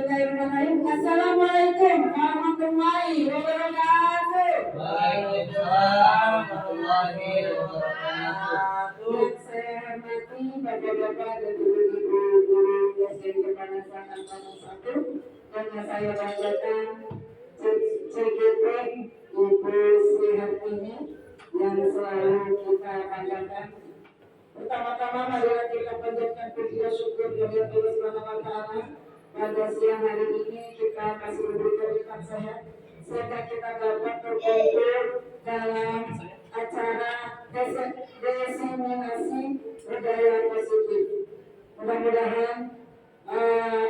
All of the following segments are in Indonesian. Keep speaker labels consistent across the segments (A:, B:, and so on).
A: Bismillahirrahmanirrahim. Assalamualaikum warahmatullahi wabarakatuh.
B: Waalaikumsalam warahmatullahi wabarakatuh.
A: Yang saya hormati bapak-bapak dan ibu-ibu guru SMP Panasan Angkatan 1 dan yang saya banggakan CGP Ibu Sri Hartini yang selalu kita banggakan. Pertama-tama marilah kita panjatkan puji dan syukur kepada Allah Subhanahu wa taala. Pada siang hari ini kita masih diberikan nikmat sehat sehingga kita dapat berkumpul dalam acara diseminasi budaya positif. Mudah-mudahan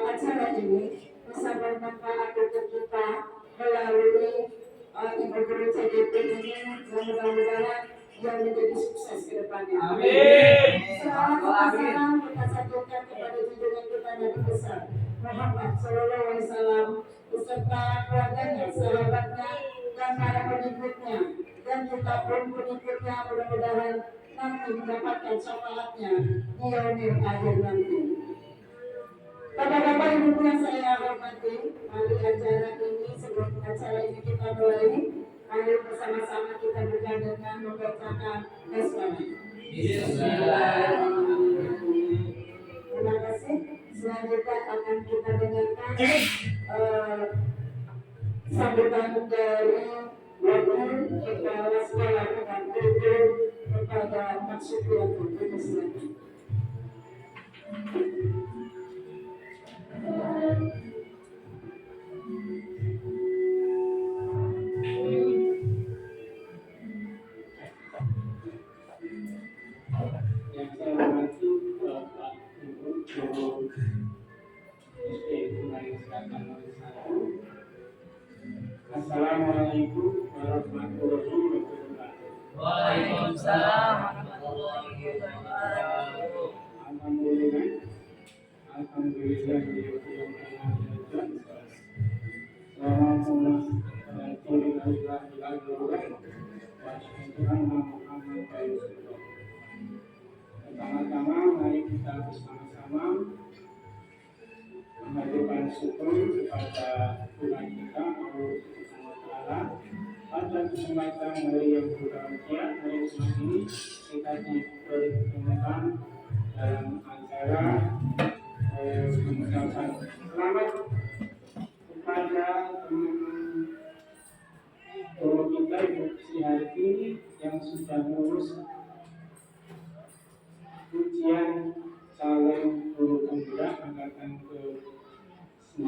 A: acara ini bisa bermanfaat untuk kita melalui Ibu Guru CGP ini, mudah-mudahan yang menjadi sukses ke depannya.
B: Amin.
A: Salam kita satukan kepada junjungan kita Nabi besar Muhammad Sallallahu Alaihi Wasallam beserta keluarganya, sahabatnya, dan para pengikutnya, dan kita pun pengikutnya mudah-mudahan nanti mendapatkan syafaatnya di yaumil akhir nanti. Bapak-bapak ibu yang saya hormati, mari acara ini sebelum acara ini kita mulai. Mari bersama-sama kita bergandengan membacakan basmalah. Bismillahirrahmanirrahim. Terima kasih. Selanjutnya akan kita dengarkan sambutan dari wakil kepala sekolah dengan kurikulum kepada Maksud Yaakob.
C: Yang saya hormati Bapak Ibu Guru SD Gunung Selatan 1. Assalamualaikum warahmatullahi wabarakatuh.
B: Waalaikumsalam warahmatullahi wabarakatuh.
C: Alhamdulillah. Pertama-tama mari kita bersama-sama mengajukan syukur kepada Tuhan kita Allah Subhanahu wa taala pada kesempatan hari yang berbahagia hari ini kita dipertemukan dalam acara mengucapkan selamat kepada teman-teman guru kita Ibu Sri Hartini yang sudah lulus ujian calon guru pemula angkatan ke-9.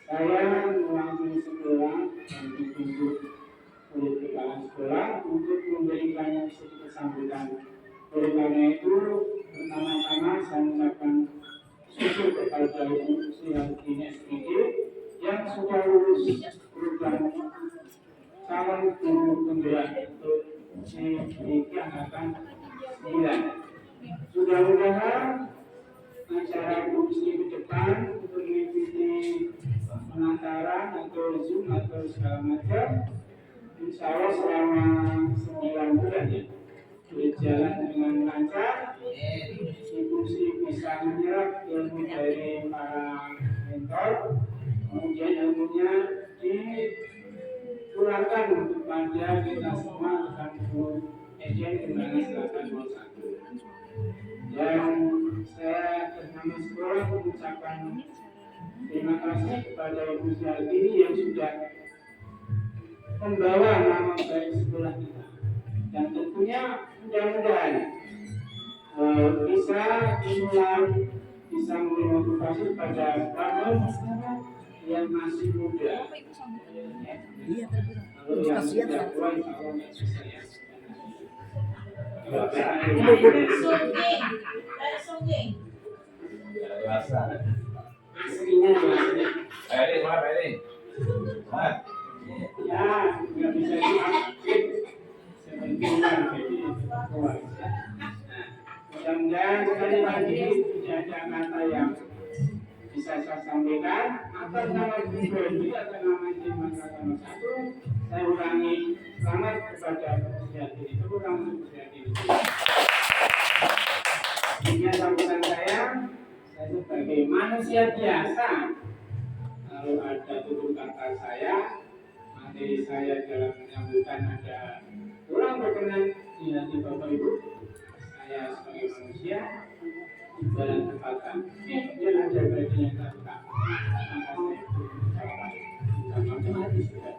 C: Saya mewakili sekolah dan ditunjuk oleh kepala sekolah untuk memberikan sedikit sambutan. Oleh karena itu, pertama-tama saya mengucapkan syukur kepada Ibu Sri Hartini SPG yang sudah lulus program calon guru pemula untuk CGP angkatan 9. Mudah-mudahan acara kursi ke depan untuk mengikuti pengantaran atau Zoom atau segala macam, insya Allah selama 9 bulan ya berjalan dengan lancar. Ibu Sri bisa menyerap ilmu dari para mentor, kemudian ilmunya ditularkan kepada kita semua akan Ejen Gunung Selatan 1. Dan saya bersama sekolah mengucapkan terima kasih kepada Ibu Sri Hartini yang sudah membawa nama baik sekolah kita. Dan tentunya mudah-mudahan bisa dimulai, bisa memotivasi pada para yang masih muda. Kalau yang sudah tua, insya Allah nggak susah ya. Aslinya ya nggak bisa diaktif sebenarnya mudah-mudahan sekali lagi tidak ada kata yang bisa saya sampaikan atas nama pribadi atas nama Jimat Kata 1 saya ulangi selamat kepada Presiden itu bukan Presiden ini. Sekian sambutan saya sebagai manusia biasa. Lalu ada tutur kata saya, materi saya dalam menyambutkan ada kurang berkenan di hati Bapak Ibu. Saya sebagai manusia di jalan kata, yang ada bagian yang kata, maka saya ucapkan hati sudah.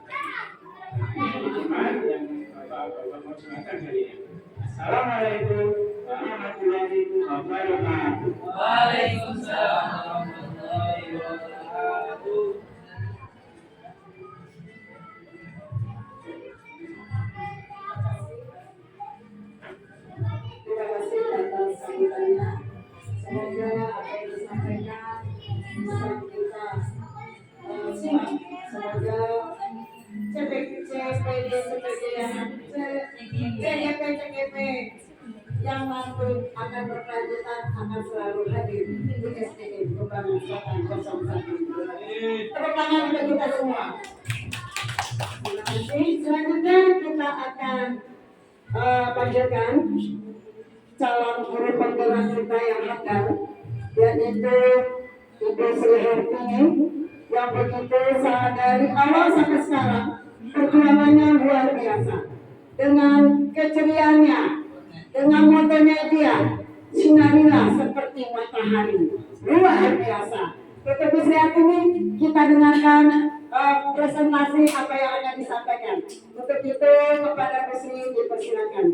C: Yang Bapak-Bapak mau silakan hari ini. Assalamualaikum warahmatullahi wabarakatuh.
B: Waalaikumsalam warahmatullahi wabarakatuh.
A: Terima kasih atas sambutannya. Semoga apa yang disampaikan bisa kita simak. Semoga CGP yang mampu akan berkelanjutan akan selalu hadir di SDM Kembangan Selatan 01. Tepuk tangan untuk kita semua. Terima kasih. Selanjutnya kita akan panggilkan calon guru penggerak kita yang handal, yaitu Ibu Sri Hartini, yang begitu dari awal sampai sekarang perjuangannya luar biasa dengan keceriaannya, dengan motonya dia sinarilah seperti matahari, luar biasa. Untuk Bu Sri Hartini kita dengarkan presentasi apa yang akan disampaikan. Untuk itu kepada Bu Sri dipersilakan.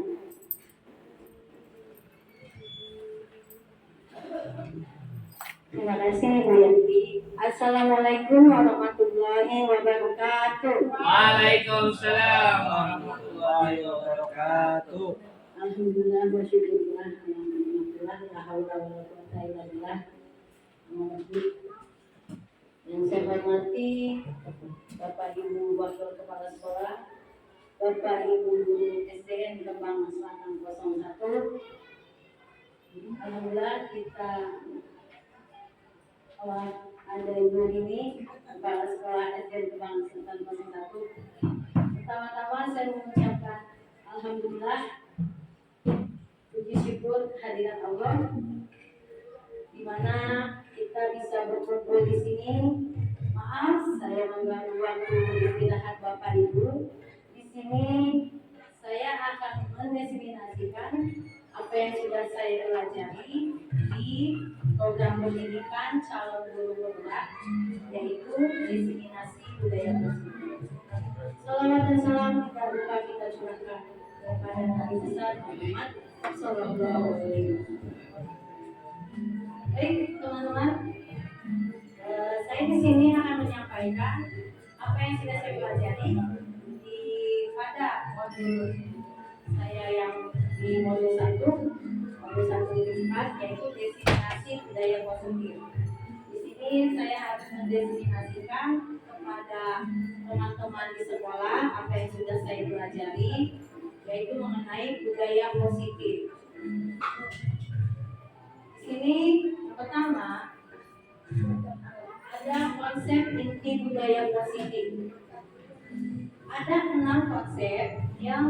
D: Terima kasih Bu Yanti. Assalamualaikum warahmatullahi wabarakatuh.
B: Waalaikumsalam warahmatullahi wabarakatuh.
D: Alhamdulillah wa syukurillah. Alhamdulillah la haula wala quwwata illa billah. Yang saya hormati Bapak Ibu Wakil Kepala Sekolah, Bapak Ibu Guru SDN Kembangan Selatan 01. Alhamdulillah kita ada ibu ini Kepala Sekolah SDN Kembangan Selatan 01. Pertama-tama saya mengucapkan alhamdulillah, puji syukur kehadiran Allah, di mana kita bisa berkumpul di sini. Maaf saya mengganggu waktu istirahat Bapak Ibu. Di sini saya akan mendefinisikan apa yang sudah saya pelajari di program pendidikan calon guru penggerak, yaitu diseminasi budaya positif. Salawat dan salam kita lupa kita curahkan kepada Nabi besar Muhammad Sallallahu Alaihi Wasallam. Baik teman-teman, saya di sini akan menyampaikan apa yang sudah saya pelajari di pada modul saya yang di modul 1 lebih 4, yaitu destinasi budaya positif. Di sini saya harus mendestinasikan kepada teman-teman di sekolah apa yang sudah saya pelajari, yaitu mengenai budaya positif. Di sini pertama ada konsep inti budaya positif. Ada 6 konsep yang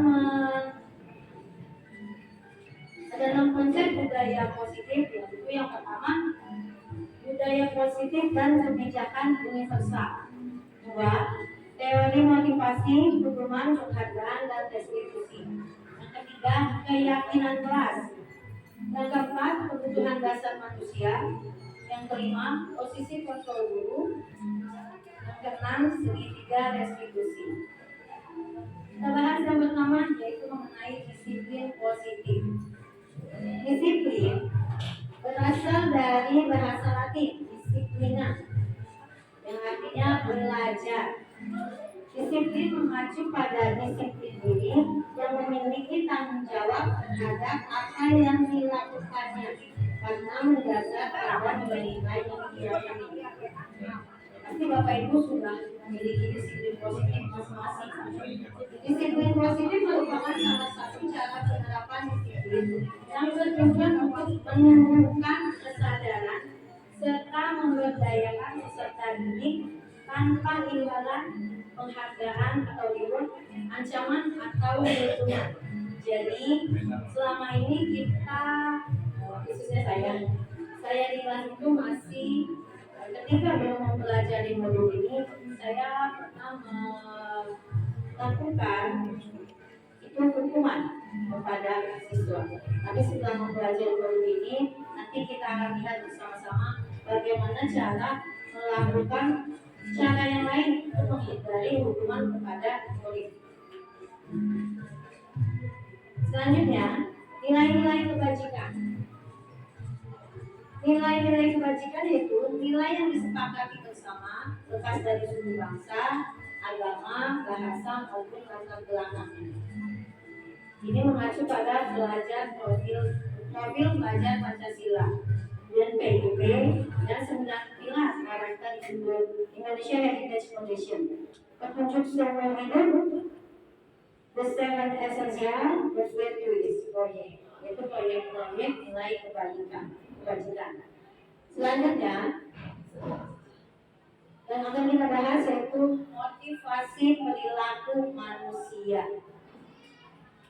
D: ada 6 konsep budaya positif, yaitu yang pertama budaya positif dan kebijakan universal. 2. Teori motivasi, hukuman, penghargaan, dan restitusi. Yang ketiga, keyakinan kelas. Yang keempat, kebutuhan dasar manusia. Yang kelima, posisi kontrol guru. Yang keenam, segitiga restitusi. Kita bahas yang pertama, yaitu mengenai disiplin positif. Disiplin berasal dari bahasa Latin disiplina, yang artinya belajar. Disiplin mengacu pada disiplin diri yang memiliki tanggung jawab terhadap apa yang dilakukannya karena mendasar pada nilai-nilai yang diyakini. Pasti Bapak Ibu sudah memiliki disiplin positif masing-masing. Disiplin positif merupakan salah satu cara penerapan disiplin yang bertujuan untuk menumbuhkan kesadaran serta memberdayakan peserta didik tanpa imbalan, penghargaan atau reward, ancaman atau hukuman. Jadi selama ini kita, khususnya saya saya di kelas itu masih ketika belum mempelajari modul ini, saya pernah melakukan itu hukuman kepada siswa. Tapi setelah mempelajari modul ini, nanti kita akan lihat bersama-sama bagaimana cara melakukan cara yang lain untuk menghindari hukuman kepada murid. Selanjutnya, nilai-nilai kebajikan. Nilai-nilai kebajikan yaitu nilai yang disepakati bersama lepas dari suku bangsa, agama, bahasa maupun latar belakang. Ini mengacu pada belajar profil belajar Pancasila dan PIP dan 9 pilar karakter Indonesia Heritage Foundation. Petunjuk seumur hidup, The Seven Essential Virtues Project, yaitu proyek-proyek nilai kebajikan. Selanjutnya yang akan kita bahas yaitu motivasi perilaku manusia.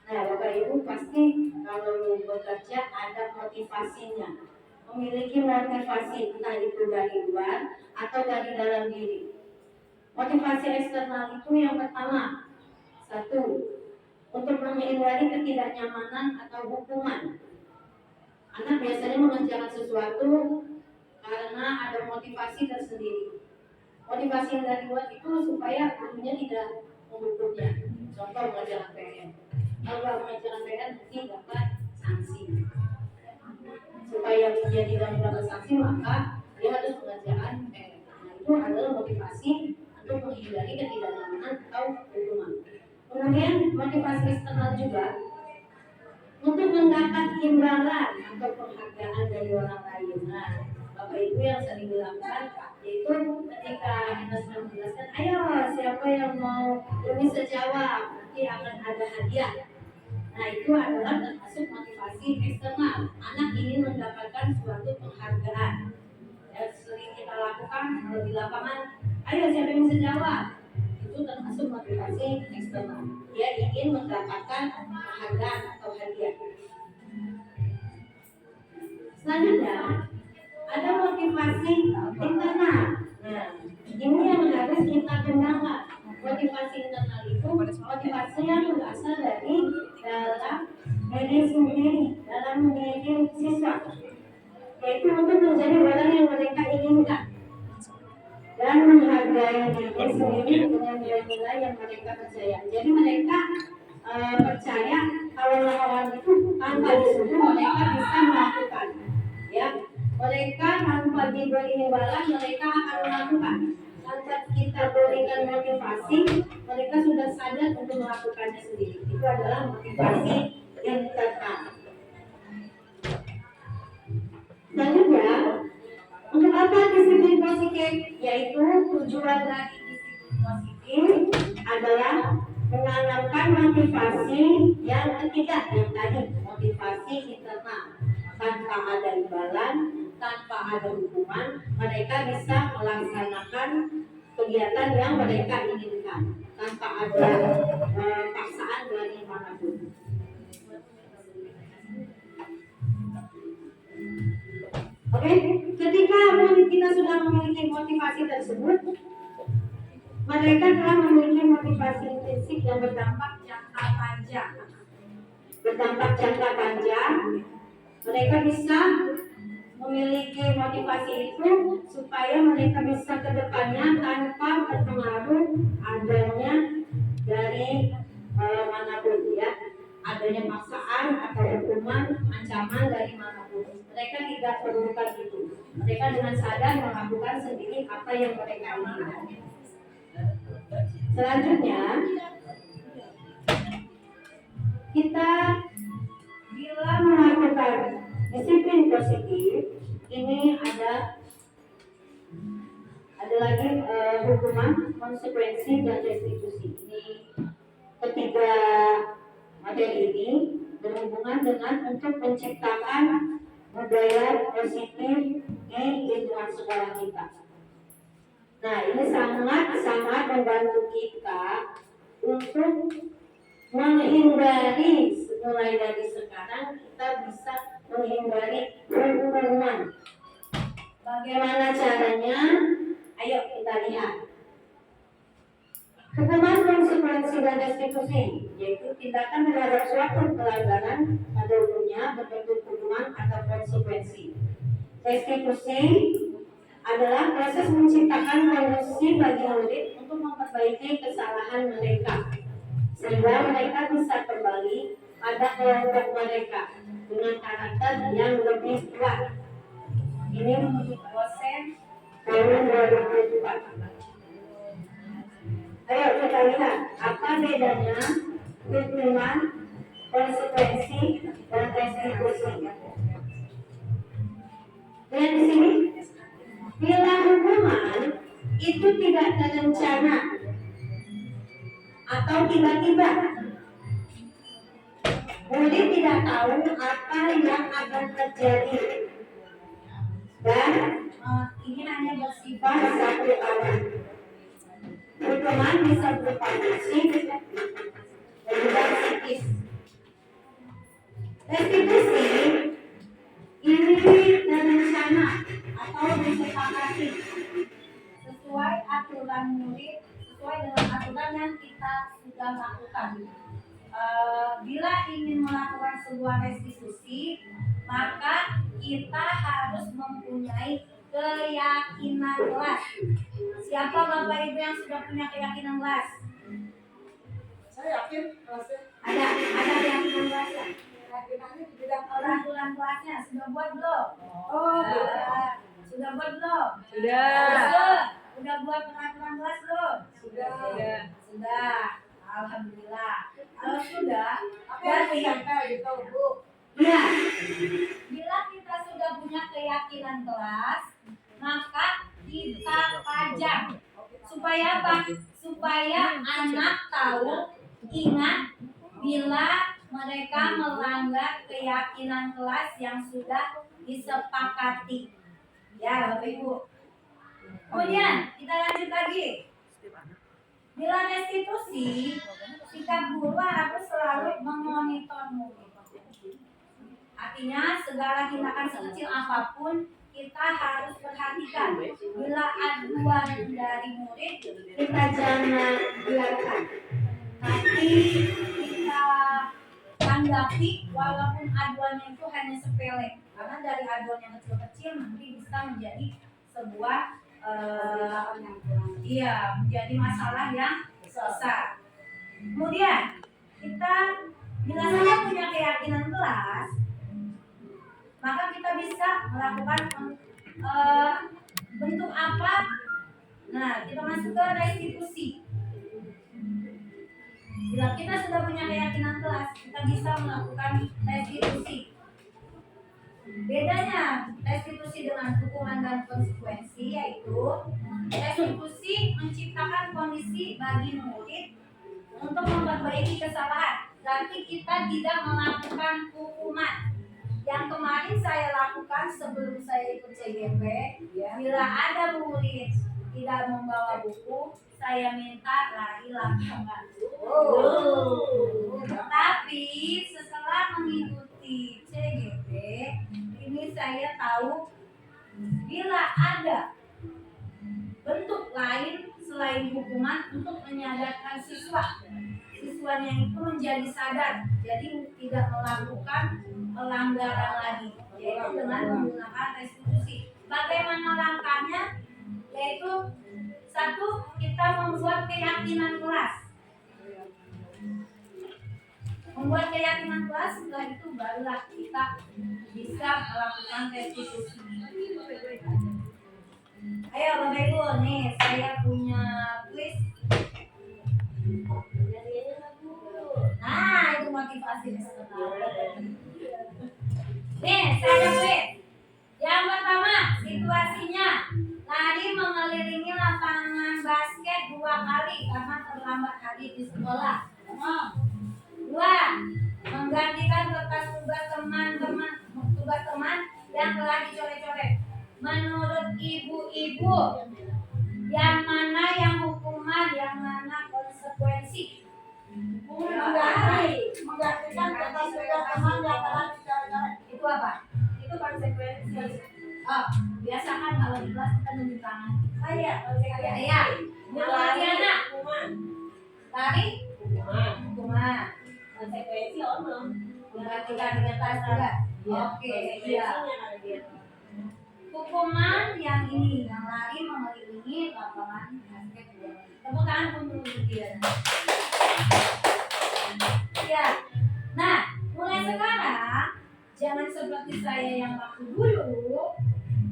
D: Nah, Bapak Ibu pasti kalau bekerja ada motivasinya, memiliki motivasi entah itu dari luar atau dari dalam diri. Motivasi eksternal itu yang pertama, satu, untuk menghindari ketidaknyamanan atau hukuman. Anak biasanya mengerjakan sesuatu karena ada motivasi tersendiri. Motivasi yang dari luar itu supaya gurunya tidak menghukumnya. Contoh mengerjakan PR. Kalau mengerjakan PR mesti dapat sanksi. Supaya dia tidak mendapat sanksi maka dia harus mengerjakan PR. Nah, itu adalah motivasi untuk menghindari ketidaknyamanan atau hukuman. Kemudian motivasi eksternal juga untuk mendapat imbalan atau penghargaan dari orang lain. Nah, Bapak Ibu yang sering dilakukan yaitu ketika kita sudah menjelaskan, ayo siapa yang mau lebih sejawab, nanti akan ada hadiah. Nah, itu adalah termasuk motivasi eksternal. Anak ingin mendapatkan suatu penghargaan. Ya, sering kita lakukan di lapangan, ayo siapa yang bisa jawab. Itu termasuk motivasi eksternal. Dia ingin mendapatkan penghargaan atau hadiah. Selanjutnya ada motivasi internal. Nah, ini yang harus kita kenalkan. Motivasi internal itu motivasi yang berasal dari dalam diri sendiri, dalam diri siswa, yaitu untuk menjadi orang yang mereka inginkan dan menghargai diri sendiri dengan nilai-nilai yang mereka percaya. Jadi mereka percaya awal-awal itu tanpa disuruh mereka bisa melakukan, ya. Mereka tanpa diberi imbalan mereka akan melakukan. Tanpa kita berikan motivasi, mereka sudah sadar untuk melakukannya sendiri. Itu adalah motivasi yang internal. Selanjutnya, untuk apa disiplin positif? Yaitu tujuan dari disiplin positif adalah menanamkan motivasi yang ketiga, yang tadi motivasi internal. Tanpa ada imbalan, tanpa ada hukuman, mereka bisa melaksanakan kegiatan yang mereka inginkan tanpa ada paksaan dari manapun. Oke, ketika kita sudah memiliki motivasi tersebut, mereka telah memiliki motivasi intrinsik yang berdampak jangka panjang. Mereka bisa memiliki motivasi itu supaya mereka bisa ke depannya tanpa terpengaruh adanya dari manapun, ya, adanya paksaan atau hukuman, ancaman dari manapun. Mereka tidak perlukan itu. Mereka dengan sadar melakukan sendiri apa yang mereka inginkan. Selanjutnya, kita bila melakukan disiplin positif, ini ada lagi hukuman, konsekuensi, dan restitusi. Ini ketiga materi ini berhubungan dengan untuk menciptakan budaya positif di lingkungan sekolah kita. Nah, ini sangat membantu kita untuk menghindari, mulai dari sekarang kita bisa menghindari hukuman Bagaimana caranya? Ayo kita lihat. Hukuman konsekuensi dan restitusi, yaitu tindakan terhadap suatu pelanggaran pada hukumnya berbentuk hukuman atau konsekuensi. Restitusi adalah proses menciptakan kondisi bagi murid untuk memperbaiki kesalahan mereka, sehingga mereka bisa kembali pada kelompok mereka dengan karakter yang lebih kuat. Ini menurut dosen tahun 2004. Ayo kita lihat apa bedanya hukuman, konsekuensi, dan restitusi. Lihat di sini, bila hukuman itu tidak terencana atau tiba-tiba, murid tidak tahu apa yang akan terjadi, dan ini hanya bersifat satu arah. Hukuman bisa berupa fisik dan juga psikis. Restitusi ini terencana atau disepakati sesuai aturan murid, sesuai dengan aturan yang kita sudah lakukan. Bila ingin melakukan sebuah restitusi, maka kita harus mempunyai keyakinan kelas. Siapa Bapak Ibu yang sudah punya keyakinan kelas?
A: Saya yakin kelasnya.
D: Ada keyakinan kelasnya.
A: Keyakinannya di bidang
D: Peraturan kelasnya sudah buat belum? Sudah buat belum? Sudah buat peraturan kelas belum? Sudah. Alhamdulillah. Kalau sudah, berarti
A: gitu, Bu.
D: ya. Bila kita sudah punya keyakinan kelas, maka kita pajang. Supaya apa? Supaya anak tahu, ingat bila mereka melanggar keyakinan kelas yang sudah disepakati. Ya, Bapak Ibu. Kemudian kita lanjut lagi. Bila restitusi, sikap guru harus selalu memonitor murid. Artinya segala tindakan sekecil apapun kita harus perhatikan. Bila aduan dari murid, kita jangan biarkan. Tapi kita tanggapi walaupun aduannya itu hanya sepele. Karena dari aduan yang kecil-kecil nanti bisa menjadi sebuah menjadi masalah yang besar. Kemudian kita bila saja punya keyakinan kelas, maka kita bisa melakukan bentuk apa? Nah, kita masuk ke restitusi. Bila kita sudah punya keyakinan kelas, kita bisa melakukan restitusi. Bedanya restitusi dengan hukuman dan konsekuensi yaitu restitusi menciptakan kondisi bagi murid untuk memperbaiki kesalahan. Berarti kita tidak melakukan hukuman. Yang kemarin saya lakukan sebelum saya ikut CGP, bila ada murid tidak membawa buku, saya minta lari lapangan. Tapi setelah mengikuti CGP, ini saya tahu bila ada bentuk lain selain hukuman untuk menyadarkan siswanya itu menjadi sadar, jadi tidak melakukan pelanggaran lagi, yaitu dengan menggunakan restitusi. Bagaimana langkahnya? Yaitu satu, kita membuat keyakinan kelas. Membuat keyakinan kelas, setelah itu barulah kita bisa melakukan restitusi. Ayo Bapak Ibu, nih saya punya kuis. Nah, itu motivasi. Nih, saya ada kuis. Yang pertama, situasinya lari mengelilingi lapangan basket 2 kali karena terlambat hadir di sekolah. 2. Menggantikan kertas tugas teman yang telah dicoret-coret. Menurut ibu-ibu, yang mana yang hukuman, yang mana konsekuensi?
A: Menggantikan kertas tugas teman yang telah dicoret.
D: Itu apa?
A: Itu konsekuensi.
D: Oh, biasakan penunjuk tangan. Saya, ya. Bu Diana. Lari? Hukuman.
E: Konsekuensi ono.
D: Mematikan dengan tas juga. Oke, iya. Hukuman yang ini, yang lari mengelilingi lapangan basket bola. Tepuk tangan untuk dia. Ya. Nah, mulai sekarang jangan seperti saya yang waktu dulu.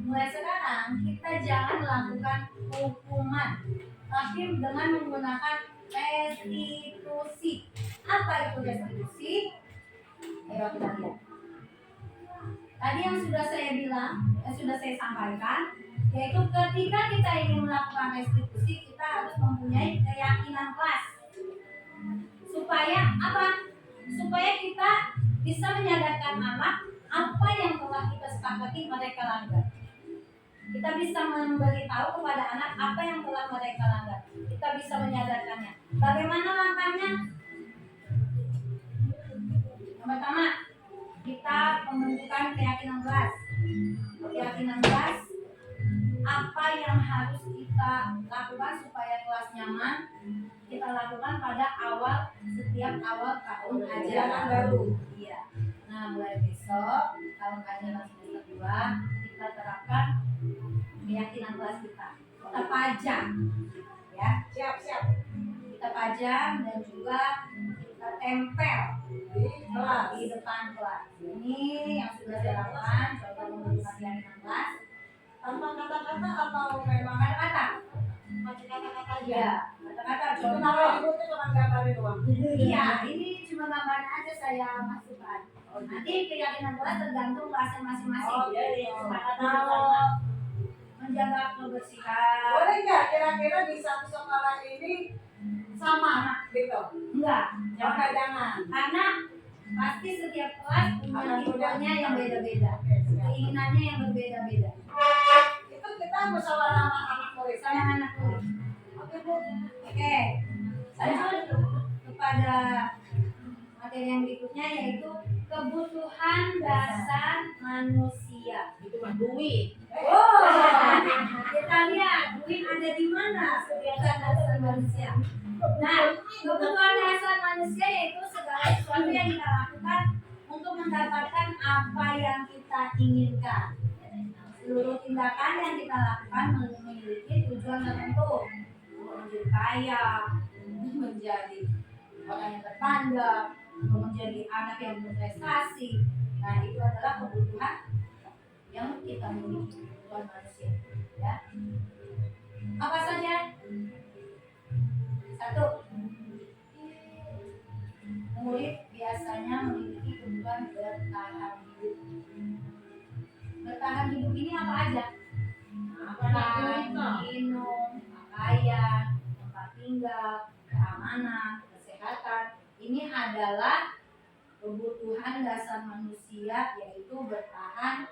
D: Mulai sekarang kita jangan melakukan hukuman, tapi dengan menggunakan restitusi. Apa itu restitusi? Ayo kita lihat. Tadi yang sudah saya bilang, yang sudah saya sampaikan, yaitu ketika kita ingin melakukan restitusi, kita harus mempunyai keyakinan kelas. Supaya apa? Supaya kita bisa menyadarkan anak apa yang telah kita sepakati mereka langgar. Kita bisa memberitahu kepada anak apa yang telah mereka langgar. Kita bisa menyadarkannya. Bagaimana langkahnya? Yang pertama, kita pembentukan keyakinan kelas. Keyakinan kelas, apa yang harus kita lakukan supaya kelas nyaman, kita lakukan pada setiap awal tahun ajaran baru. Iya. Nah, mulai besok tahun ajaran semester 2 kita terapkan keyakinan kelas kita. Kita pajang, ya.
E: Siap.
D: Kita pajang dan juga kita tempel di depan kelas. Ini yang sudah saya lakukan, coba membentuk keyakinan kelas.
E: Tanpa kata-kata atau memang
D: Kata-kata.
E: pakai kata-kata aja?
D: Iya, kata-kata
E: Cuma
D: contoh.
E: ibu itu cuma gambarin doang.
D: Iya, ini cuma gambaran aja saya masukkan. Nanti keyakinan kelas tergantung kelasnya masing-masing.
E: Oh, iya.
D: Kalau menjaga kebersihan,
E: Boleh nggak kira-kira di satu sekolah ini sama gitu?
D: enggak,
E: Jangan.
D: karena pasti setiap kelas punya tipenya yang beda-beda,
E: Oke, siap.
D: keinginannya yang berbeda-beda.
E: Itu kita musyawarah sama anak murid.
D: Sama anak murid.
E: Oke, Bu.
D: Oke, lanjut kepada materi yang berikutnya yaitu kebutuhan dasar manusia.
E: Itu mah duit.
D: Oh, kita lihat duit ada di mana? Kebutuhan dasar manusia. Nah, kebutuhan dasar manusia yaitu segala sesuatu yang kita lakukan untuk mendapatkan apa yang kita inginkan. Seluruh tindakan yang kita lakukan memiliki tujuan tertentu, untuk menjadi kaya, menjadi orang yang terpandang, untuk menjadi anak yang berprestasi. Nah, itu adalah kebutuhan yang kita miliki, kebutuhan manusia. Ya. Apa saja? Satu, murid biasanya memiliki kebutuhan bertahan hidup. Bertahan hidup ini apa aja? Makan, minum, pakaian, tempat tinggal, keamanan, kesehatan. Ini adalah kebutuhan dasar manusia, yaitu bertahan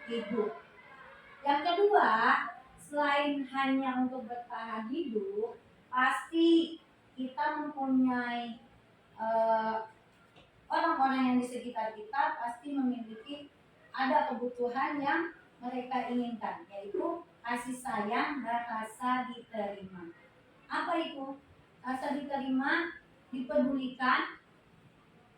D: hidup. Yang kedua, selain hanya untuk bertahan hidup, pasti kita mempunyai orang-orang yang di sekitar kita pasti memiliki ada kebutuhan yang mereka inginkan, yaitu kasih sayang dan rasa diterima. Apa itu? Rasa diterima, dipedulikan,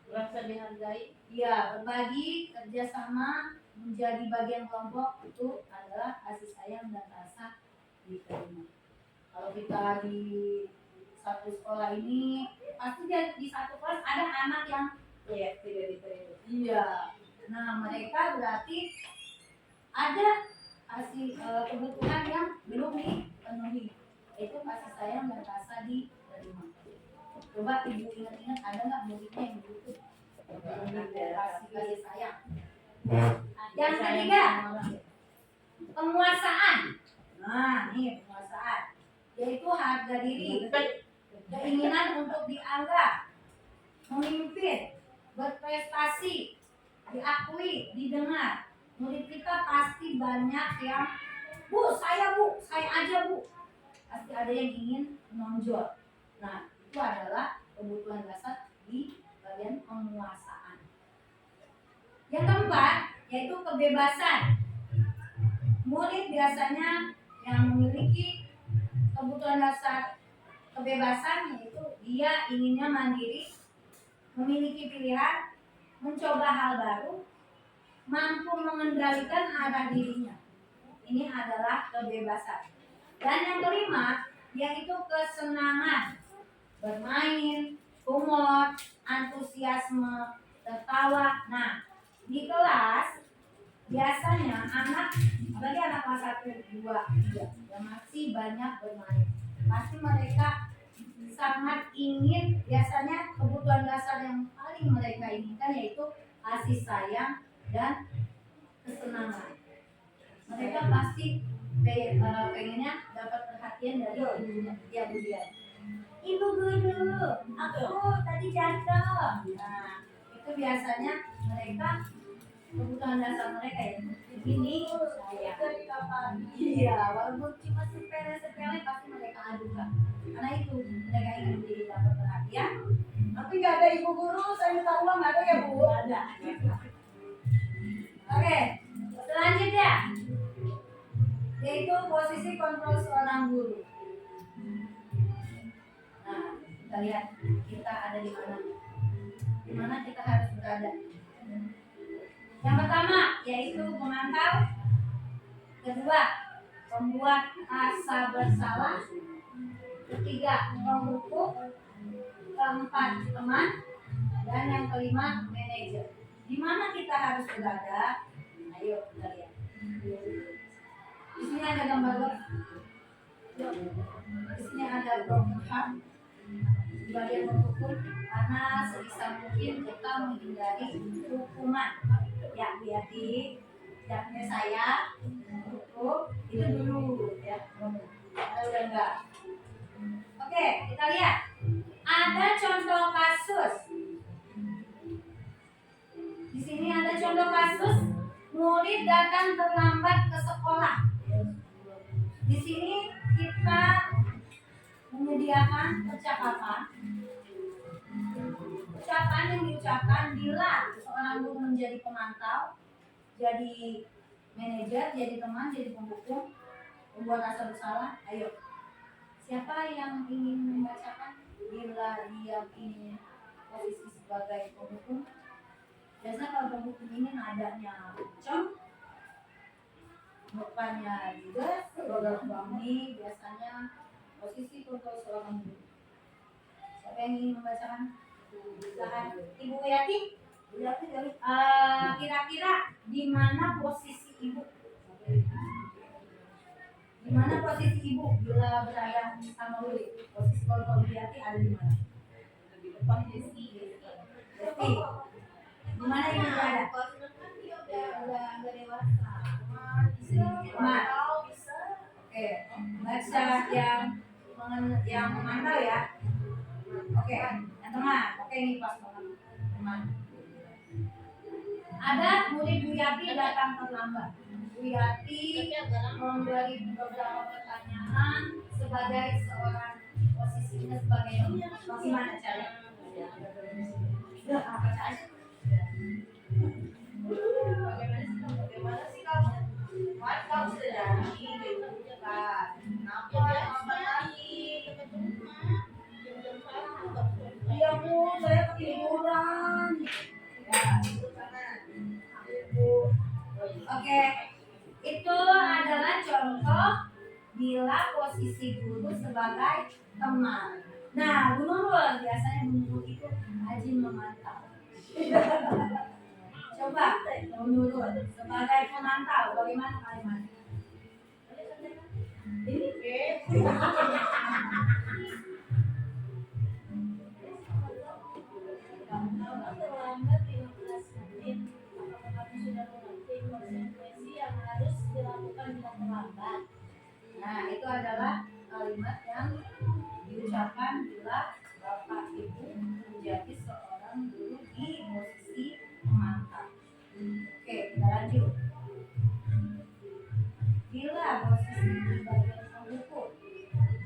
E: Merasa dihargai.
D: ya, berbagi, kerjasama, menjadi bagian kelompok, itu adalah kasih sayang dan rasa diterima. Kalau kita di satu sekolah ini, pasti di satu kelas ada anak yang
E: Iya, tidak diterima.
D: iya. Nah, mereka berarti ada kasih kebutuhan yang belum dipenuhi, yaitu kasih sayang dan rasa diterima. Coba ibu ingat-ingat, ada nggak muridnya yang begitu? Kasih sayang. Yang ketiga, penguasaan. Nah, ini penguasaan, yaitu harga diri, keinginan untuk dianggap, memimpin, berprestasi, diakui, didengar. Murid kita pasti banyak yang, Bu, saya aja Bu. Pasti ada yang ingin menonjol. Nah, itu adalah kebutuhan dasar di bagian penguasaan. Yang keempat, yaitu kebebasan. Murid biasanya ya kebebasan, yaitu dia inginnya mandiri, memiliki pilihan, mencoba hal baru, mampu mengendalikan arah dirinya. Ini adalah kebebasan. Dan yang kelima, yaitu kesenangan, bermain, humor, antusiasme, tertawa. Nah, di kelas biasanya anak, apalagi anak kelas 1, 2, 3 yang masih banyak bermain, pasti mereka sangat ingin, biasanya kebutuhan dasar yang paling mereka inginkan yaitu kasih sayang dan kesenangan. Mereka pasti pengennya dapat perhatian dari ibunya. Ya, Budian, ibu guru, aku tadi jatuh. Nah, itu biasanya mereka kebutuhan dasar mereka ya. Begini saya. Iya, walaupun cuma sepele pasti mereka adukan. Karena itu mereka ingin dapat perhatian.
E: Tapi nggak ada ibu guru, saya minta uang nggak ada ya Bu?
D: Ada. Oke, selanjutnya yaitu posisi kontrol seorang guru. Nah, kita lihat kita ada di mana. Di mana kita harus berada. Yang pertama yaitu memantau. Kedua, membuat rasa bersalah. Ketiga, menghukum. Keempat, teman. Dan yang kelima, manajer. Di mana kita harus berada? Ayo kita lihat. Di sini ada gambar box. Di sini ada program di bagian menghukum, karena sebisa mungkin kita menghindari hukuman. Ya, Biati, yaknya saya hukum itu dulu ya. Udah enggak? Oke, kita lihat. Ada contoh kasus. Di sini ada contoh kasus murid datang terlambat ke sekolah. Di sini kita menyediakan ucapan yang diucapkan bila seorang guru menjadi pemantau, jadi manajer, jadi teman, jadi penghukum, membuat rasa bersalah. Ayo, siapa yang ingin membacakan bila dia ingin posisi sebagai penghukum? Biasanya kalau penghukum ini nadanya kencang, bukannya juga ini biasanya posisi kontrol seorang guru. Siapa yang ingin membacakan? Silakan Ibu Yati. Kira-kira di mana posisi ibu? Di mana posisi ibu bila berada sama murid? Posisi kontrol Ibu Yati ada di mana? Di depan Desi. Di mana ibu berada? Udah dewasa. Oke, baca yang memantau ya. Oke, yang tengah. Oke, ini pas banget. Teman. Ada murid Bu Yati datang terlambat. Bu Yati memberi beberapa pertanyaan sebagai seorang posisinya sebagai bagaimana cara? Apa cara? Bagaimana sih kamu? Kamu sudah jadi kan? Apa lagi? Iya Bu, saya ketiduran. Ya, itu kanan. Oke, itu adalah contoh bila posisi guru sebagai teman. Nah, Bu Nurul, biasanya Bu Nurul itu rajin memantau. Coba Bu Nurul sebagai pemantau, bagaimana kalimat? Ini terlambat 15 menit. Apakah kamu sudah mengerti konsekuensi yang harus dilakukan bila terlambat? Nah, itu adalah kalimat yang diucapkan bila Bapak Ibu menjadi seorang guru di posisi pemantau. Oke, kita lanjut. Bila posisi di bagian penghukum,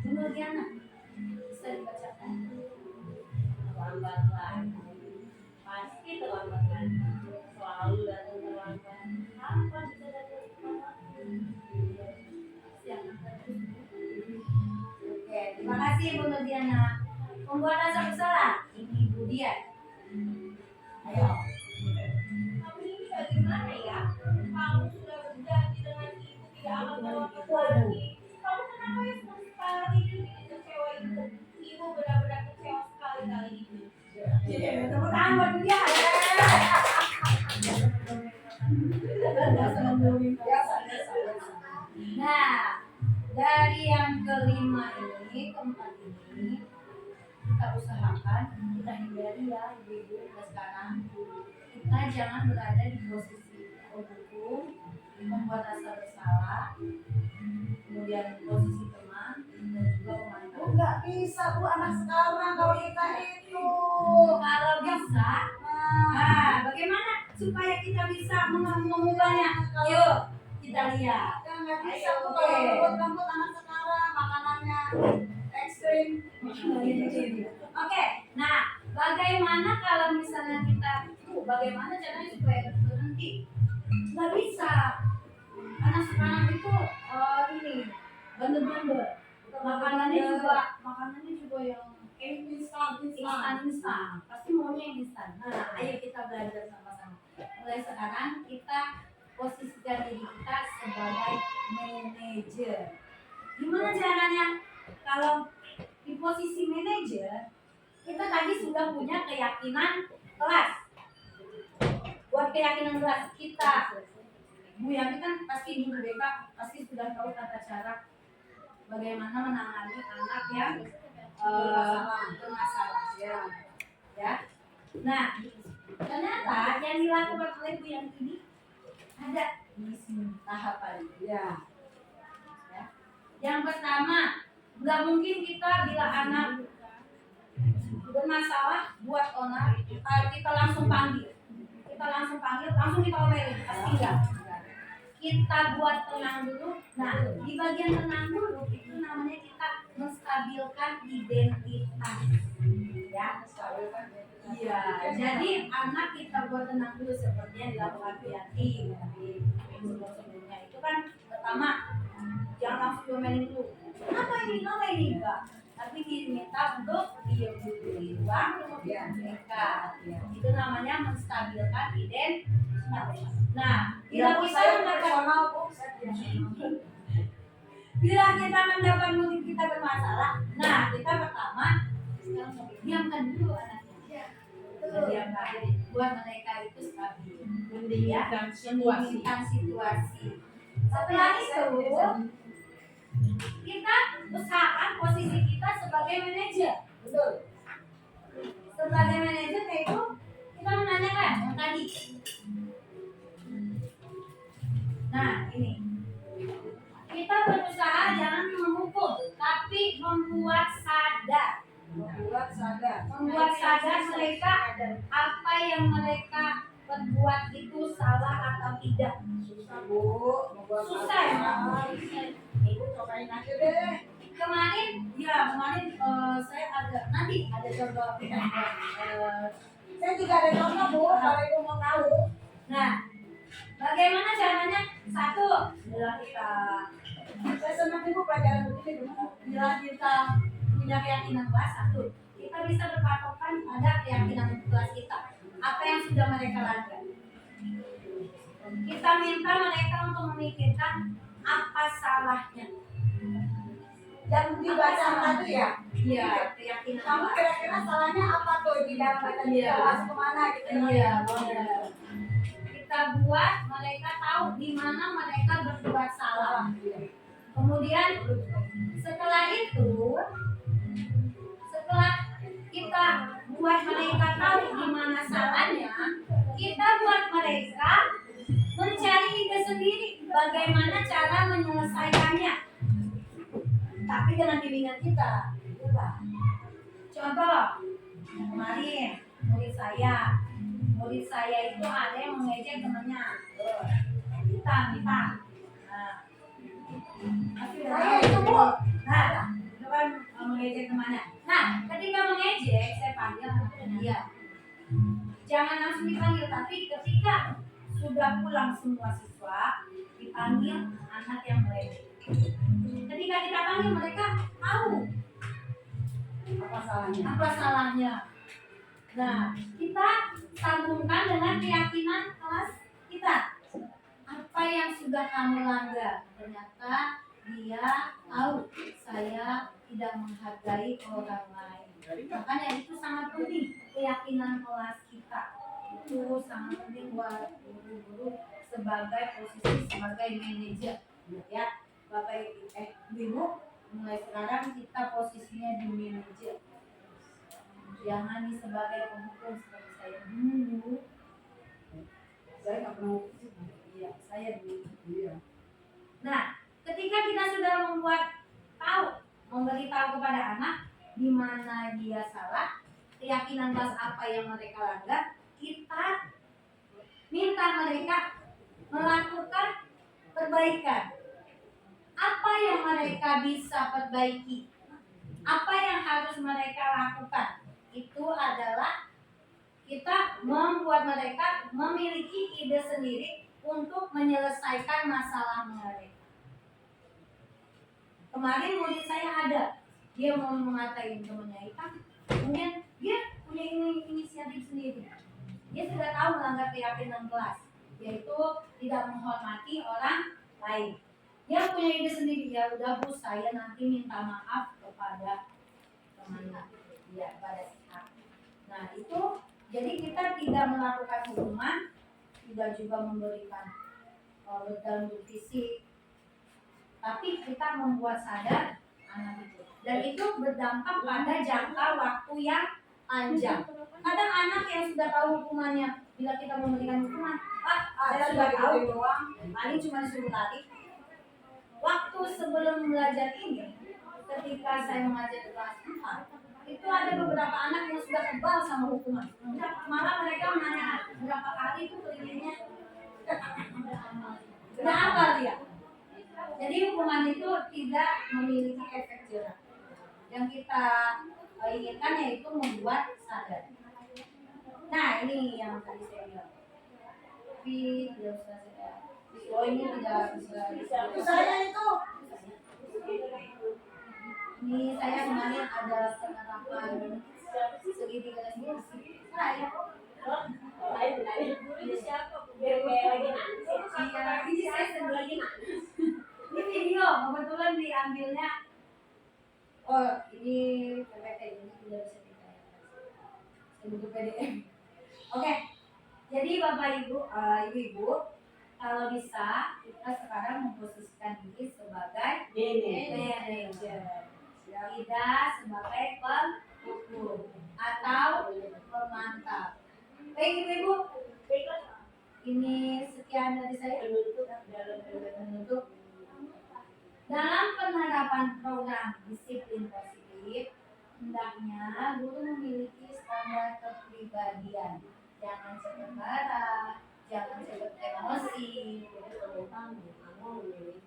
D: menurut Diana bisa dibacakan? Terlambat lagi. Pasti terlambat lagi. Selalu datang terlambat. Kapan bisa datang terlambat? Oke, terima kasih. kasih Bu Nurdiana. Pembuat rasa bersalah ini Bu Dian. Ayo.
F: Tapi ini bagaimana ya? Kamu sudah berjanji dengan ibu tidak akan melakukan lagi. Kamu kenapa ya sekali ini kecewa itu? Ibu benar-benar kecewa sekali kali ini.
D: Tepuk tangan buat Bu Dian. Nah, dari yang kelima ini, keempat ini kita usahakan kita hindari ya ibu-ibu mulai sekarang kita jangan berada di posisi hukum, membuat rasa bersalah, kemudian posisi teman dan juga pemantau.
E: Nggak bisa Bu anak sekarang kalau kita itu.
D: Kalau bisa, nah bagaimana supaya kita bisa mengubahnya? Yuk kita lihat.
E: Ya nggak bisa Bu
D: Ayo,
E: kalau
D: oke.
E: rambut anak sekarang makanannya ekstrim.
D: Oke, nah bagaimana kalau misalnya kita bagaimana caranya supaya berhenti? Nggak bisa. Anak sekarang itu ini bandel-bandel. Makanannya juga yang instan. Pasti maunya yang instan. Nah, ayo kita belajar sama-sama. Mulai sekarang kita posisikan diri kita sebagai manajer. Gimana caranya? Kalau di posisi manajer, kita tadi sudah punya keyakinan kelas. Buat keyakinan kelas kita, Bu Yani kan pasti di BK pasti sudah tahu tata cara bagaimana menangani anak yang bermasalah. Ya. Nah, ternyata yang dilakukan oleh Bu Yani ini ada di sini tahapan. Ya. Yang pertama, nggak mungkin kita bila anak bermasalah buat onar kita langsung panggil, langsung kita omelin, pasti enggak. Kita buat tenang dulu. Nah, di bagian tenang dulu itu namanya kita menstabilkan identitas. Ya, iya. Jadi anak kita buat tenang dulu seperti yang dilakukan Bianti di sebelumnya itu kan pertama jangan langsung diomelin dulu. Apa ini enggak? Tapi diminta untuk diam dulu di ruang kemudian mereka. Itu namanya menstabilkan identitas. Nah, bila kita mendapat murid kita bermasalah, nah kita pertama diamkan dulu anaknya. Diamkan buat mereka itu stabil.
B: Mendinginkan
D: situasi. Setelah itu kita usahakan posisi kita sebagai manajer. Betul. Sebagai manajer itu kita menanyakan yang tadi. Nah, ini. Kita berusaha jangan memukul, tapi membuat sadar. Membuat sadar mereka apa yang mereka berbuat itu salah atau tidak.
E: Susah Bu,
D: Susah ya.
E: Ibu cobain aja deh.
D: Kemarin saya ada contoh.
E: Saya juga ada contoh Bu, kalau Ibu mau tahu.
D: Nah, bagaimana caranya? Satu,
E: Saya senang Ibu pelajaran begini Bu.
D: bila kita punya keyakinan kelas, satu, kita bisa berpatokan pada keyakinan kelas kita. Apa yang sudah mereka lakukan. Kita minta mereka untuk memikirkan apa salahnya.
E: Yang dibaca tadi ya.
D: Iya, keyakinan.
E: Kamu kira-kira salahnya apa tuh di dalam baca
D: Iya.
E: masuk kemana gitu?
D: Iya, benar. Kita buat mereka tahu di mana mereka berbuat salah. Kemudian setelah kita buat mereka tahu di mana salahnya, kita buat mereka mencari ide sendiri bagaimana cara menyelesaikannya. Tapi dengan bimbingan kita. Contoh, kemarin murid saya itu ada yang mengejek temannya. Kita.
E: Saya itu Bu.
D: Nah, itu kan mengejek temannya. Nah, ketika mengejek, saya panggil anaknya dia. Jangan langsung dipanggil, tapi ketika sudah pulang semua siswa, dipanggil anak yang mengejek. Ketika kita panggil mereka tahu
E: Apa salahnya?
D: Nah, kita sambungkan dengan keyakinan kelas kita. Apa yang sudah kamu langgar? Ternyata dia tahu saya tidak menghargai orang lain. Makanya itu sangat penting, keyakinan kelas kita. Itu sangat penting buat guru-guru sebagai posisi sebagai manajer. Ya, Bapak Ibu, mulai sekarang kita posisinya di manajer. Jangan nih sebagai penghukum seperti saya dulu.
E: Saya nggak pernah.
D: Iya, saya dulu. Nah, ketika kita sudah memberitahu kepada anak di mana dia salah, keyakinan kelas apa yang mereka langgar, kita minta mereka melakukan perbaikan. Apa yang mereka bisa perbaiki? Apa yang harus mereka lakukan? Itu adalah kita membuat mereka memiliki ide sendiri untuk menyelesaikan masalah mereka. Kemarin murid saya ada, dia mau mengatain temannya hitam, kemudian dia punya inisiatif sendiri. Dia sudah tahu melanggar keyakinan kelas, yaitu tidak menghormati orang lain. Dia punya ide sendiri, ya udah Bu, saya nanti minta maaf kepada temannya, ya pada pihak. Nah itu, jadi kita tidak melakukan hukuman, tidak juga memberikan dalam fisik, tapi kita membuat sadar anak itu, dan itu berdampak pada jangka waktu yang panjang. Kadang anak yang sudah tahu hukumannya, bila kita memberikan hukuman, saya sudah tahu doang, paling cuma suruh lari. Waktu sebelum belajar ini, ketika saya mengajar di kelas 4, itu ada beberapa anak yang sudah kebal sama hukuman. Malah mereka menanya berapa kali itu kelilinnya. Sudah hafal dia. Jadi hukuman itu tidak memiliki efek jerah. Yang kita inginkan yaitu membuat sadar. Nah ini yang tadi saya bilang. Tapi tidak usah saya. Oh ini tidak bisa.
E: Saya itu.
D: Ini saya kemarin ada penerapan segitiga resolusi. Saya.
F: Ini siapa? Ini
D: Saya sendiri. Ini video kebetulan diambilnya. Oh ini PPT ini tidak bisa ditayangkan. Saya butuh PDF. Oke. Jadi Bapak Ibu, Ibu-ibu, kalau bisa kita sekarang memposisikan diri sebagai manajer, tidak sebagai penghukum atau pemantau. Baik Ibu-ibu, ini sekian dari saya. Penutup. Dalam penerapan program disiplin positif, hendaknya guru memiliki standar kepribadian. Jangan cepat marah, jangan cepat emosi,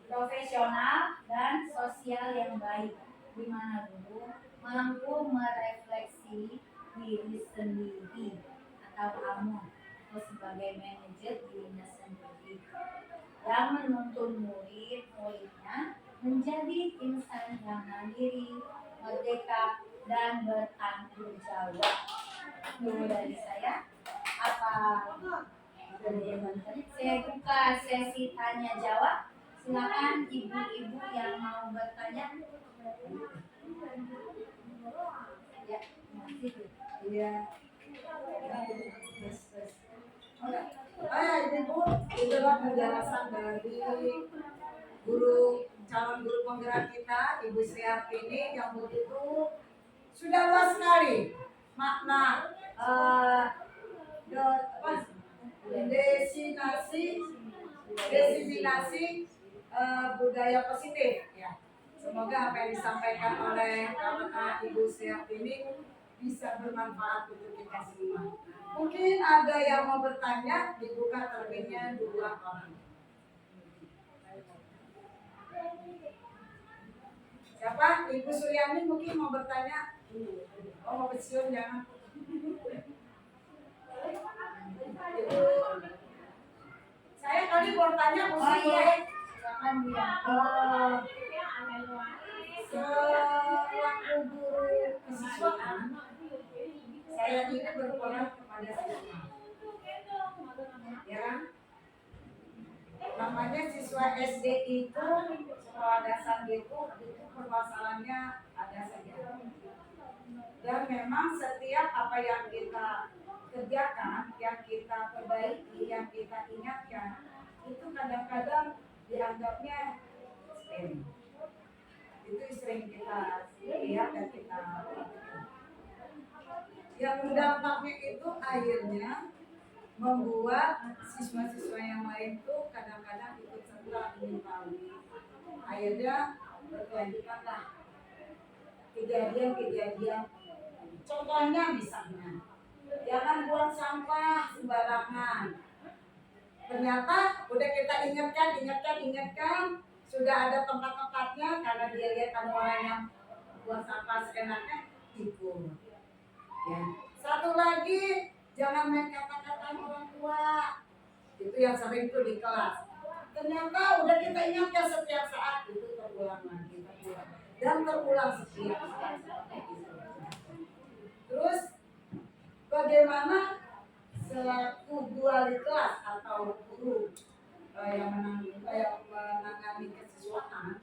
D: profesional dan sosial yang baik, di mana guru mampu merefleksi diri sendiri atau amun atau sebagai manajer dirinya sendiri yang menuntun murid-muridnya menjadi insan yang mandiri, merdeka, dan bertanggung jawab. Dulu dari saya, apa saya buka sesi tanya jawab. Silakan ibu-ibu yang mau bertanya. Ya, masih.
E: Iya. Ibu, itulah penjelasan dari calon guru penggerak kita, Ibu Srihartini, yang begitu sudah luas sekali makna desiminasi budaya positif. Ya. Semoga apa yang disampaikan oleh Ibu Srihartini bisa bermanfaat untuk kita semua. Mungkin ada yang mau bertanya, dibuka terbitnya 2 orang. Siapa? Ibu Suryani mungkin mau bertanya. Oh, mau pensiun jangan. Ibu, saya kali mau tanya
D: Oh iya, silakan dia.
E: sewaktu guru kesiswaan saya ini berperan kepada siswa. Ya kan? Namanya siswa SD itu sekolah dasar itu permasalahannya ada saja. Dan memang setiap apa yang kita kerjakan, yang kita perbaiki, yang kita ingatkan, itu kadang-kadang dianggapnya sepele. Itu sering kita lihat dan kita lakukan. Yang dampaknya itu akhirnya membuat siswa-siswa yang lain tuh kadang-kadang ikut serta ingin tahu. Akhirnya berkelanjutanlah kejadian-kejadian. Contohnya misalnya, jangan buang sampah sembarangan. Ternyata udah kita ingatkan, sudah ada tempat-tempatnya karena dia lihat ada orang yang buang sampah seenaknya, ikut. Ya. Satu lagi, jangan main kata-kata orang tua. Itu yang sering tuh di kelas. Ternyata udah kita ingatkan setiap saat, itu terulang lagi, dan terulang setiap saat. Terus bagaimana selaku wali kelas atau guru yang menangani kesiswaan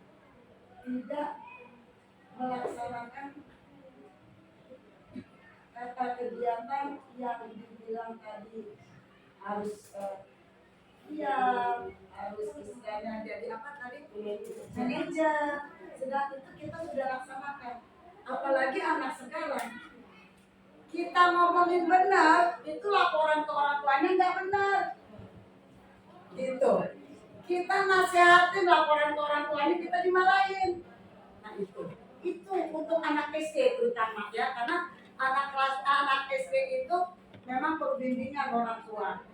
E: tidak melaksanakan kata kegiatan yang dibilang tadi harus harus istilahnya jadi apa tadi manajer, sedang itu kita sudah laksanakan. Apalagi anak sekarang, kita ngomongin benar, itu laporan ke orang tuanya nggak benar. Gitu. Kita nasihatin laporan ke orang tuanya, kita dimarahin. Nah itu untuk anak SD terutama ya, karena anak SD itu memang perlu bimbingan orang tua.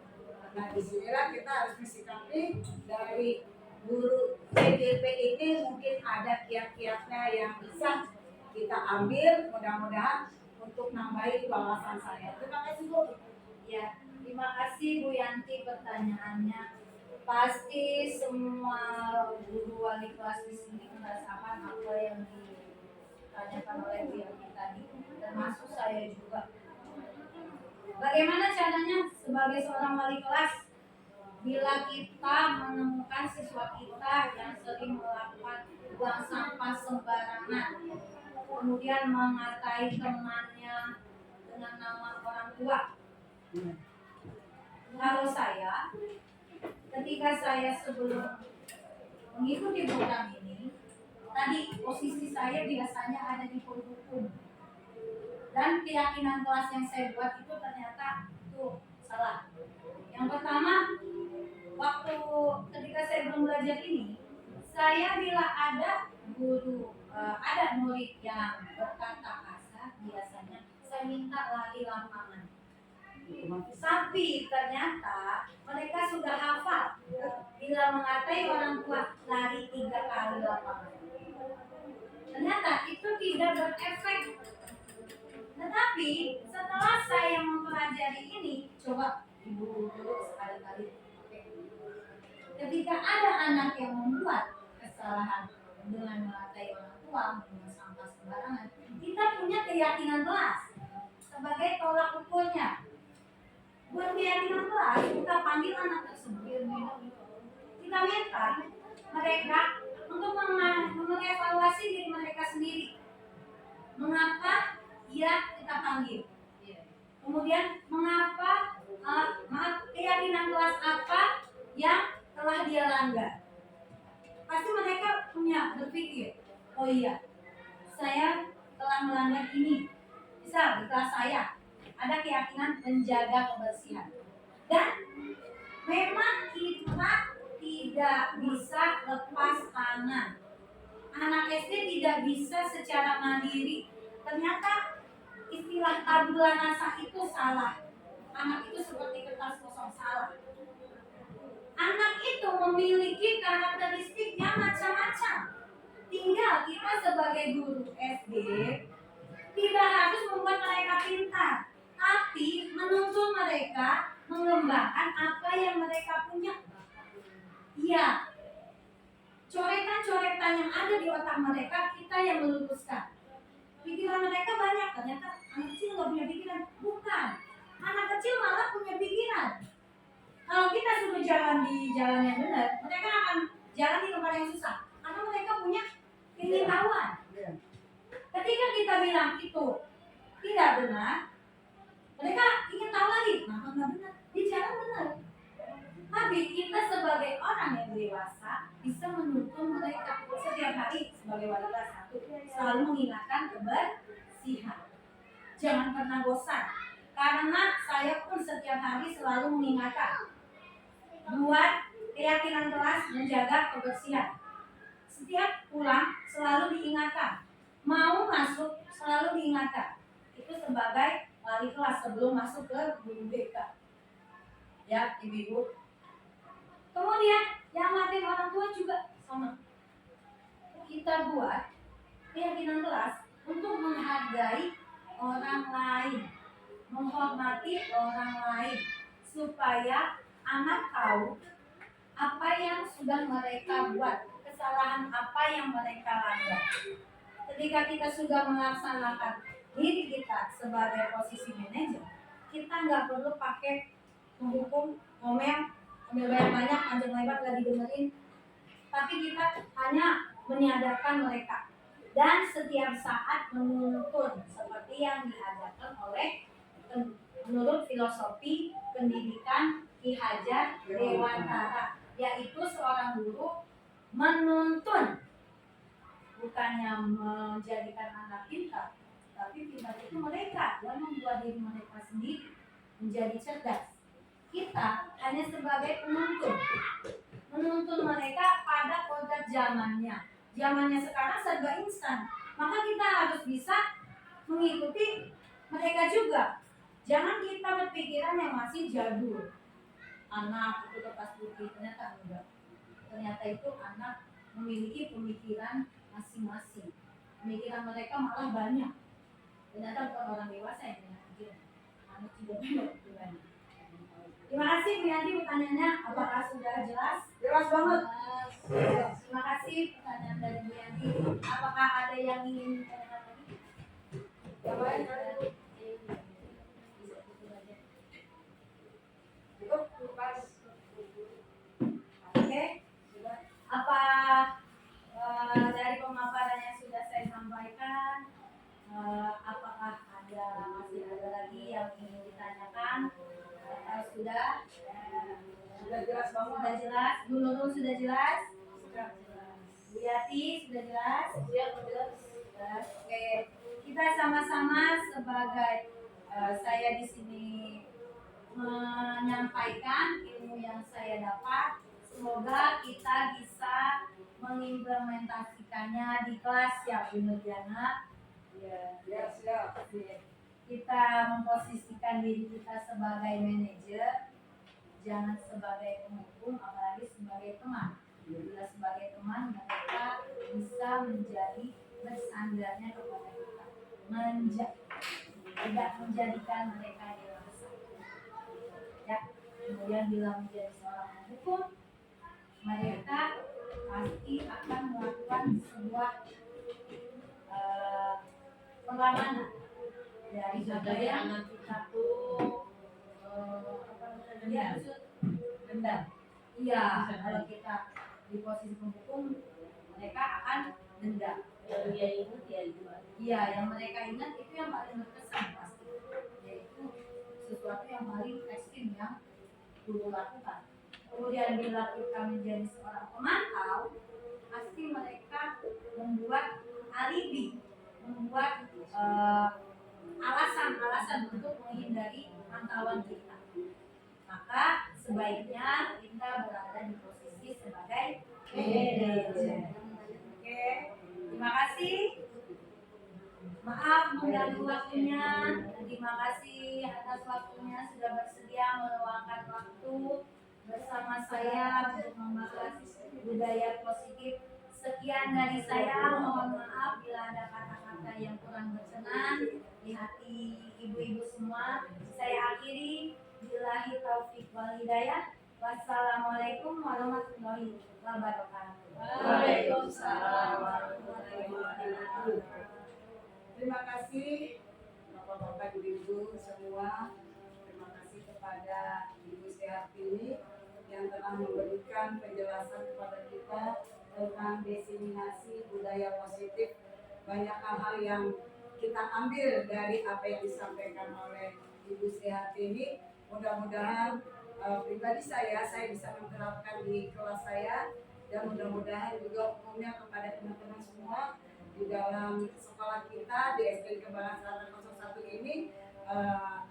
E: Nah disinilah kita harus mensikapi dari guru PDP ini, mungkin ada kiat-kiatnya yang bisa kita ambil, mudah-mudahan untuk nambahin wawasan saya. Terima kasih Bu.
D: Ya, terima kasih Bu Yanti pertanyaannya. Pasti semua guru wali kelas di sini merasakan apa yang ditanyakan oleh Bu Yanti tadi, termasuk saya juga. Bagaimana caranya sebagai seorang wali kelas bila kita menemukan siswa kita yang sering melakukan buang sampah sembarangan, kemudian mengatai temannya dengan nama orang tua? Kalau saya, ketika saya sebelum mengikuti program ini, tadi posisi saya biasanya ada di hukum. Dan keyakinan kelas yang saya buat itu ternyata itu salah. Yang pertama, waktu ketika saya belum belajar ini, saya bila ada guru, ada murid yang berkata kasar, biasanya saya minta lari lapangan. Tapi ternyata mereka sudah hafal bila mengatai orang tua lari 3 kali lapangan. Ternyata itu tidak berefek. Tetapi setelah saya mempelajari ini, coba ibu dulu sekali-kali. Ketika ada anak yang membuat kesalahan dengan mengatai orang tua, membuang sampah sembarangan, kita punya keyakinan kelas sebagai tolak ukurnya. Buat keyakinan kelas, kita panggil anak tersebut. Kita minta mereka untuk mengevaluasi diri mereka sendiri. Mengapa kita panggil? Kemudian mengapa keyakinan kelas apa yang telah dia langgar? Pasti mereka punya berpikir, oh iya, saya telah melanggar ini. Misal di kelas saya ada keyakinan menjaga kebersihan, dan memang kita tidak bisa lepas tangan. Anak SD tidak bisa secara mandiri. Ternyata istilah tabula rasa itu salah. Anak itu seperti kertas kosong, salah. Anak itu memiliki karakteristiknya macam-macam. Tinggal kita sebagai guru SD tidak harus membuat mereka pintar, tapi menuntun mereka mengembangkan apa yang mereka punya. Iya, coretan-coretan yang ada di otak mereka kita yang meluruskan. Pikiran mereka banyak, ternyata anak kecil nggak punya pikiran. Bukan. Anak kecil malah punya pikiran. Kalau kita suruh jalan di jalan yang benar, mereka akan jalan di tempat yang susah. Karena mereka punya pengetahuan. Ketika kita bilang itu tidak benar, mereka ingin tahu lagi. Nah, nggak benar. Di jalan benar. Tapi kita sebagai orang yang dewasa bisa menuntun mereka setiap hari sebagai wali kelas 1 selalu mengingatkan kebersihan. Jangan pernah bosan. Karena saya pun setiap hari selalu mengingatkan buat keyakinan kelas menjaga kebersihan. Setiap pulang selalu diingatkan. Mau masuk selalu diingatkan. Itu sebagai wali kelas sebelum masuk ke guru BK. Ya, ibu-ibu. Kemudian yang matiin orang tua juga sama. Kita buat keyakinan kelas untuk menghargai orang lain, menghormati orang lain, supaya anak tahu apa yang sudah mereka buat, kesalahan apa yang mereka lakukan. Ketika kita sudah melaksanakan diri kita sebagai posisi manajer, kita nggak perlu pakai menghukum, ngomel, ambil banyak-banyak, panjang lebar gak didengerin, tapi kita hanya menyadarkan mereka dan setiap saat menuntun seperti yang diajarkan oleh menurut filosofi pendidikan Ki Hajar Dewantara, yaitu seorang guru menuntun, bukannya menjadikan anak pintar, tapi pintar itu mereka yang membuat diri mereka sendiri menjadi cerdas. Kita hanya sebagai menuntun mereka pada kodrat zamannya. Zamannya sekarang serba instan, maka kita harus bisa mengikuti mereka juga. Jangan kita berpikiran yang masih jadul. Anak itu kertas putih, ternyata enggak. Ternyata itu anak memiliki pemikiran masing-masing. Pemikiran mereka malah banyak. Ternyata bukan orang dewasa yang punya pikiran. Anak juga banyak pikirannya. Terima kasih Bu Yanti pertanyaannya, apakah sudah jelas?
E: Jelas banget.
D: Terima kasih pertanyaan dari Bu Yanti. Apakah ada yang ingin ditanyakan lagi?
E: Yang lain ada? Cukup, pas.
D: Oke. Apa dari pemaparan yang sudah saya sampaikan, apakah masih ada lagi yang ingin ditanyakan? Sudah
E: Jelas banget.
D: sudah jelas. Bu Nurul sudah jelas. Bu Yati sudah jelas. Jelas. Oke, kita sama-sama sebagai saya di sini menyampaikan ilmu yang saya dapat. Semoga kita bisa mengimplementasikannya di kelas ya Bu Nurjana.
E: Ya, siap.
D: Kita memposisikan diri kita sebagai manajer, jangan sebagai penghukum, apalagi sebagai teman. Bila sebagai teman, mereka bisa menjadi bersandarnya kepada kita, tidak menjadikan mereka dewasa. Ya, kemudian bila menjadi seorang penghukum, mereka pasti akan melakukan sebuah perlawanan. Dari anak kita tuh dendam. Iya, kalau kita di posisi penghukum, mereka akan dendam. Yang dia ingat ya itu. Iya, yang mereka ingat itu yang paling berkesan pasti, yaitu sesuatu yang paling ekstrim yang dulu lakukan. Kemudian bila kita menjadi seorang pemantau, pasti mereka membuat alibi, membuat alasan-alasan untuk menghindari pantauan kita. Maka sebaiknya kita berada di posisi sebagai manajer. Oke, terima kasih. Maaf mengganggu waktunya. Terima kasih atas waktunya sudah bersedia meluangkan waktu bersama saya untuk membahas budaya positif. Sekian dari saya, mohon maaf bila ada kata-kata yang kurang berkenan di hati ibu-ibu semua. Saya akhiri, billahi taufiq wal hidayah. Wassalamualaikum warahmatullahi wabarakatuh.
E: Waalaikumsalam warahmatullahi wabarakatuh. Terima kasih Bapak-bapak, Ibu-ibu Ibu semua. Terima kasih kepada Ibu Sehartini yang telah memberikan penjelasan kepada kita tentang diseminasi budaya positif. Banyak hal-hal yang kita ambil dari apa yang disampaikan oleh Ibu Sehartini. Mudah-mudahan pribadi saya bisa menerapkan di kelas saya, dan mudah-mudahan juga umumnya kepada teman-teman semua di dalam sekolah kita di SD Kembangan Selatan 01 ini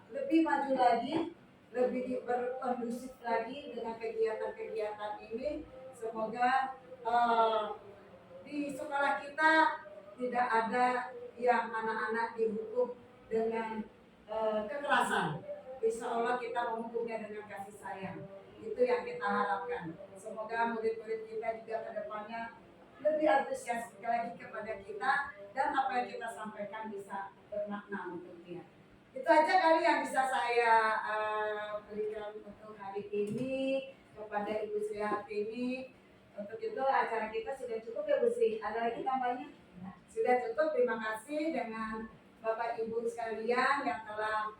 E: lebih maju lagi, lebih berkondusif lagi dengan kegiatan-kegiatan ini. Semoga di sekolah kita tidak ada yang anak-anak dihukum dengan kekerasan. Insya Allah kita menghukumnya dengan kasih sayang. Itu yang kita harapkan. Semoga murid-murid kita juga ke depannya lebih antusias lagi kepada kita, dan apa yang kita sampaikan bisa bermakna untuk dia. Itu aja kali yang bisa saya berikan untuk hari ini kepada Ibu Sri Hartini. Untuk itu acara kita sudah cukup ya Bu Sri? Ada lagi tambahnya? Sudah cukup. Terima kasih dengan Bapak Ibu sekalian yang telah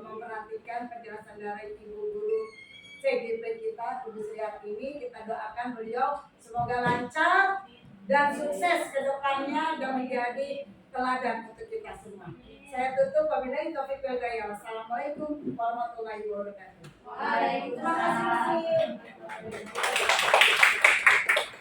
E: memperhatikan penjelasan dari Ibu Guru CGP kita, Ibu Sri Hartini. Kita doakan beliau semoga lancar dan sukses ke depannya dan menjadi teladan untuk kita semua. Saya tutup wabillahi taufiq wal hidayah. Wassalamualaikum warahmatullahi wabarakatuh.
D: Waalaikumsalam.
E: Terima kasih.